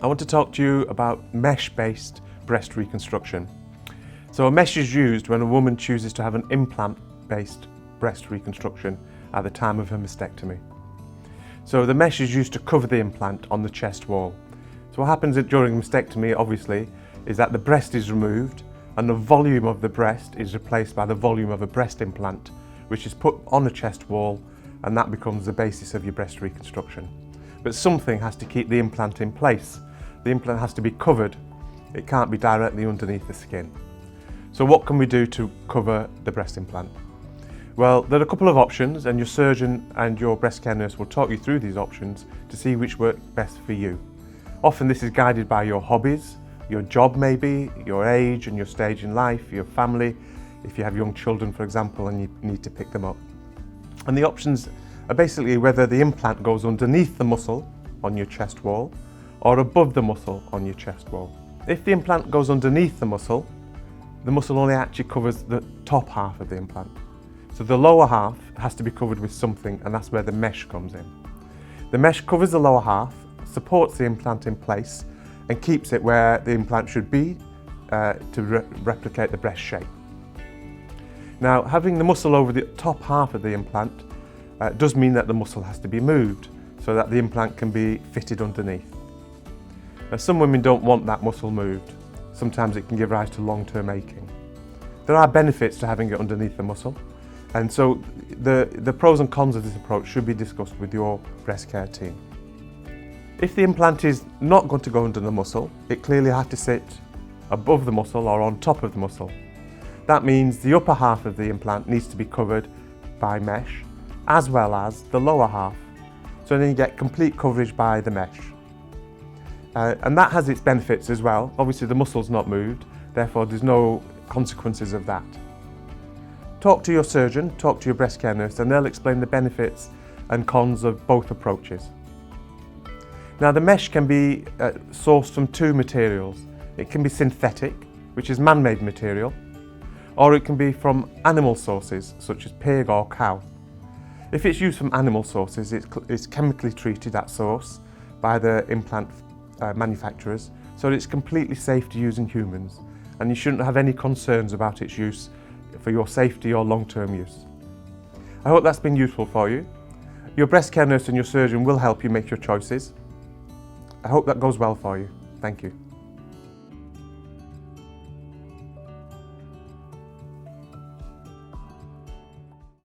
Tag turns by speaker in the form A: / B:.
A: I want to talk to you about mesh-based breast reconstruction. So a mesh is used when a woman chooses to have an implant-based breast reconstruction at the time of her mastectomy. So the mesh is used to cover the implant on the chest wall. So what happens during mastectomy, obviously, is that the breast is removed and the volume of the breast is replaced by the volume of a breast implant, which is put on the chest wall, and that becomes the basis of your breast reconstruction. But something has to keep the implant in place. The implant has to be covered. It can't be directly underneath the skin. So what can we do to cover the breast implant? Well, there are a couple of options, and your surgeon and your breast care nurse will talk you through these options to see which work best for you. Often this is guided by your hobbies, your job maybe, your age and your stage in life, your family, if you have young children for example and you need to pick them up. And the options are basically whether the implant goes underneath the muscle on your chest wall or above the muscle on your chest wall. If the implant goes underneath the muscle only actually covers the top half of the implant. So the lower half has to be covered with something, and that's where the mesh comes in. The mesh covers the lower half, supports the implant in place and keeps it where the implant should be to replicate the breast shape. Now, having the muscle over the top half of the implant does mean that the muscle has to be moved so that the implant can be fitted underneath. Now, some women don't want that muscle moved. Sometimes it can give rise to long-term aching. There are benefits to having it underneath the muscle, and so the pros and cons of this approach should be discussed with your breast care team. If the implant is not going to go under the muscle, it clearly has to sit above the muscle or on top of the muscle. That means the upper half of the implant needs to be covered by mesh, as well as the lower half. So then you get complete coverage by the mesh. And that has its benefits as well. Obviously the muscle's not moved, therefore there's no consequences of that. Talk to your surgeon, talk to your breast care nurse, and they'll explain the benefits and cons of both approaches. Now the mesh can be sourced from two materials. It can be synthetic, which is man-made material, or it can be from animal sources such as pig or cow. If it's used from animal sources, it's chemically treated at source by the implant manufacturers, so it's completely safe to use in humans, and you shouldn't have any concerns about its use for your safety or long-term use. I hope that's been useful for you. Your breast care nurse and your surgeon will help you make your choices. I hope that goes well for you. Thank you.